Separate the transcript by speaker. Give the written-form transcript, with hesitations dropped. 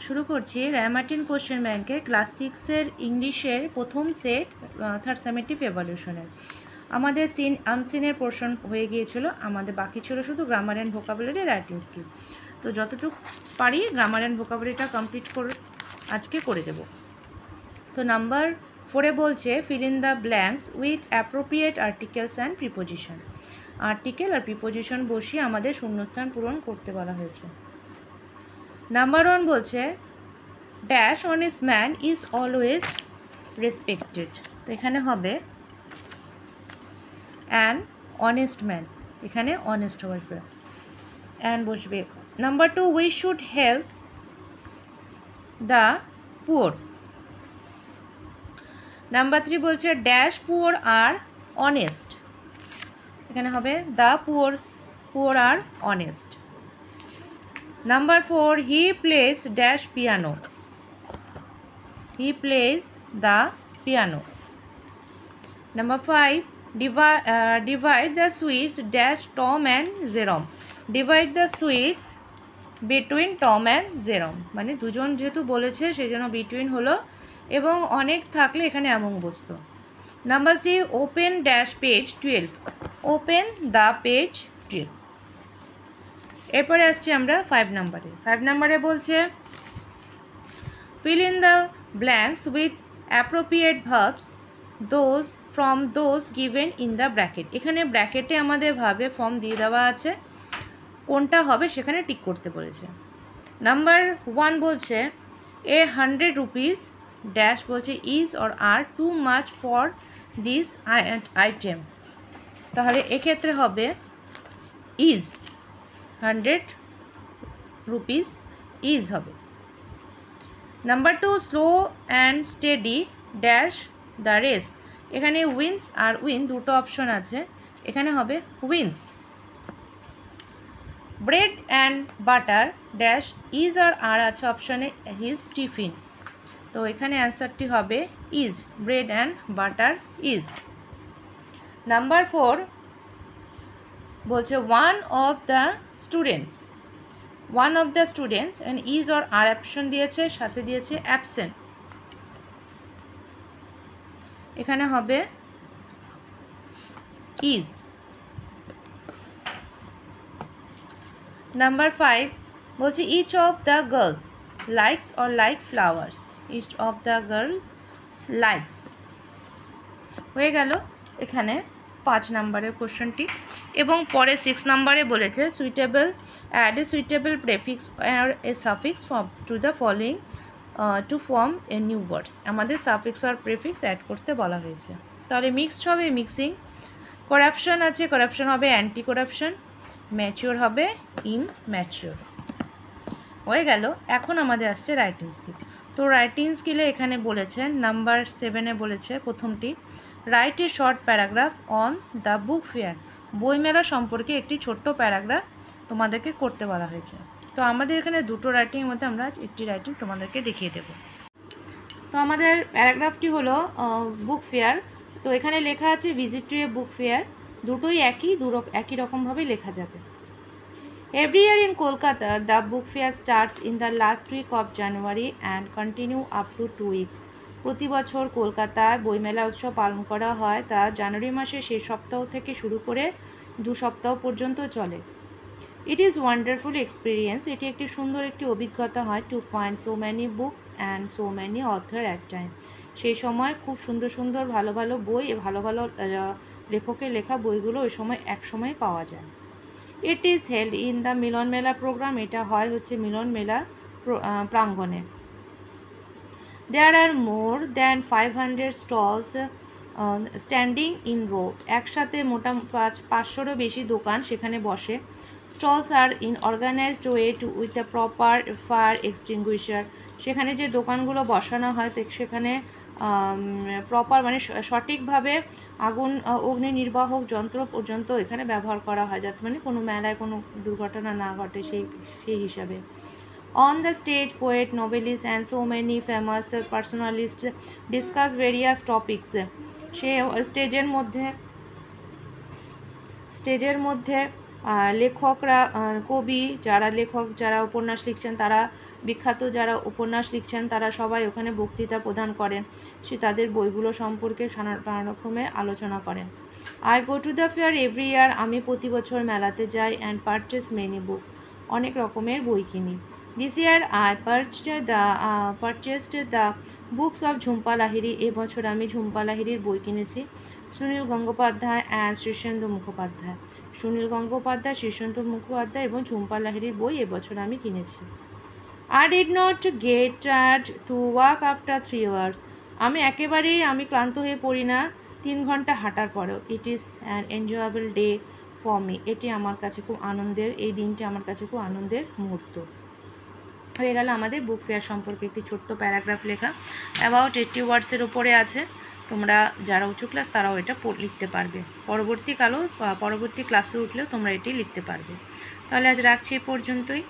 Speaker 1: শুরু করছি রায়মার্টিন কোশ্চেন ব্যাংকের ক্লাস 6-এর ইংলিশের প্রথম সেট থার্ড সামেটিভ এভলিউশনের। আমাদের সিন আনসিনের পোর্শন হয়ে গিয়েছিল, আমাদের বাকি ছিল শুধু grammar and vocabulary, writing skill. তো যতটুকু পারি গ্রামার অ্যান্ড ভোকাবুলারিটা কমপ্লিট আজকে করে দেব। তো নাম্বার 4-এ বলছে fill in the blanks with appropriate articles and preposition. Article আর প্রিপোজিশন বসিয়ে আমাদের শূন্যস্থান পূরণ করতে বলা হয়েছে। নাম্বার 1 বলছে dash honest man is always respected. তো এখানে হবে অ্যান অনেস্ট ম্যান, এখানে অনেস্ট বসবে, অ্যান বসবে। Number 2 we should help the poor. Number 3 বলছে ড্যাশ পুয়ার আর অনেস্ট, এখানে হবে the poor R honest. Number 4 he plays dash piano. He plays the piano. Number 5 divide the sweets dash Tom and Jerome. Divide the sweets between Tom and Jerome. মানে দুজন যেহেতু বলেছে সেই জন্য between হলো এবং অনেক থাকলে এখানে এমন বসতো। Number 6 open dash page 12. Open the page 12. এরপরে আসছি আমরা 5 নাম্বারে। 5 নাম্বারে বলছে fill in the blanks with appropriate verbs those from those given in the bracket. এখানে ব্র্যাকেটে আমাদের ভাবে ফর্ম দিয়ে দেওয়া আছে, কোনটা হবে সেখানে টিক করতে বলেছে। নাম্বার 1 বলছে 100 রুপিস ড্যাশ বলছে is or are too much for this item. তাহলে এক্ষেত্রে হবে ইজ, 100 রুপিস ইজ হবে। Number 2 slow and steady dash the race. এখানে উইন্স আর উইন দুটো অপশন আছে, এখানে হবে wins. Bread and butter dash is are আছে অপশনে হিজ টিফিন। তো এখানে অ্যান্সারটি হবে is, bread and butter is. Number 4 বলছে one of the students and is or R option দিয়েছে, সাথে দিয়েছে অ্যাবসেন্ট, এখানে হবে ইজ। নাম্বার 5 বলছে each of the girls likes or like flowers. Each of the girls likes হয়ে গেল এখানে 5 নাম্বারের কোশ্চেনটি। এবং পরে 6 নাম্বারে বলেছে suitable add a suitable prefix আর a suffix to the following to form a new words. আমাদের সাফিক্স আর প্রেফিক্স অ্যাড করতে বলা হয়েছে। তাহলে মিক্সড হবে মিক্সিং, করাপশন আছে করাপশন হবে অ্যান্টি করাপশন, ম্যাচিওর হবে ইনম্যাচিওর। হয়ে গেল। এখন আমাদের আসছে রাইটিং স্কিল। তো রাইটিং স্কিলে এখানে বলেছে নাম্বার 7-এ বলেছে প্রথমটি write a short paragraph on the book fair. বইমেলা সম্পর্কে একটি ছোট্ট প্যারাগ্রাফ তোমাদেরকে করতে বলা হয়েছে। তো আমাদের এখানে দুটো রাইটিংয়ের মধ্যে আমরা একটি রাইটিং তোমাদেরকে দেখিয়ে দেব। তো আমাদের প্যারাগ্রাফটি হলো বুক ফেয়ার। তো এখানে লেখা আছে visit to A book fair, দুটোই একই রকমভাবে লেখা যাবে। Every year in Kolkata, the book fair starts in the last week of January and continue up to 2 weeks. প্রতি বছর কলকাতার বইমেলা উৎসব পালন করা হয়, তা জানুয়ারি মাসের শেষ সপ্তাহ থেকে শুরু করে 2 সপ্তাহ পর্যন্ত চলে। ইট ইজ ওয়ান্ডারফুল এক্সপিরিয়েন্স, এটি একটি সুন্দর একটি অভিজ্ঞতা হয় to find so many books and so many author at time. সেই সময় খুব সুন্দর সুন্দর ভালো ভালো বই, ভালো ভালো লেখকের লেখা বইগুলো ওই সময় একসময় পাওয়া যায়। It is held in the Milan Mela programme, এটা হয় হচ্ছে মিলন মেলা প্রাঙ্গণে। There are more than 500 stalls standing in row. একসাথে মোটা 500-এরও বেশি দোকান সেখানে বসে। Stalls are in organised way too with a proper fire extinguisher. সেখানে যে দোকানগুলো বসানো হয় সেখানে প্রপার মানে সঠিকভাবে অগ্নি নির্বাহক যন্ত্র পর্যন্ত এখানে ব্যবহার করা হয়, যাতে মানে কোনো মেলায় কোনো দুর্ঘটনা না ঘটে সেই হিসাবে। On the stage poet, novelist and so many famous personalities discuss various topics. সে স্টেজের মধ্যে লেখকরা, কবি যারা লেখক যারা উপন্যাস লিখছেন, তারা বিখ্যাত যারা উপন্যাস লিখছেন তারা সবাই ওখানে বক্তৃতা প্রদান করেন, সে তাদের বইগুলো সম্পর্কে নানা রকমের আলোচনা করেন। I go to the fair every year, আমি প্রতি বছর মেলাতে যাই, অ্যান্ড পারচেস মেনি বুকস, অনেক রকমের বই কিনি। This year I purchased the books of Jhumpa Lahiri, এবছর আমি ঝুম্পা লাহিড়ীর বই কিনেছি। সুনীল গঙ্গোপাধ্যায় অ্যান্ড শীর্ষেন্দু মুখোপাধ্যায়, সুনীল গঙ্গোপাধ্যায়, শীর্ষেন্দু মুখোপাধ্যায় এবং ঝুম্পা লাহিড়ীর বই এবছর আমি কিনেছি। I did not get tired to walk after 3 hours, আমি ক্লান্ত হয়ে পড়ি না 3 ঘন্টা হাঁটার পরেও। It is an enjoyable day for me, এটি আমার কাছে খুব আনন্দের, এই দিনটি আমার কাছে খুব আনন্দের মুহূর্ত। হয়ে গেল আমাদের বুক ফেয়ার সম্পর্কে একটি ছোট্ট প্যারাগ্রাফ লেখা, অ্যাবাউট 80 ওয়ার্ডসের ওপরে আছে। তোমরা যারা উঁচু ক্লাস তারাও এটা লিখতে পারবে, পরবর্তী ক্লাসে উঠলেও তোমরা এটি লিখতে পারবে। তাহলে আজ রাখছি এ পর্যন্তই।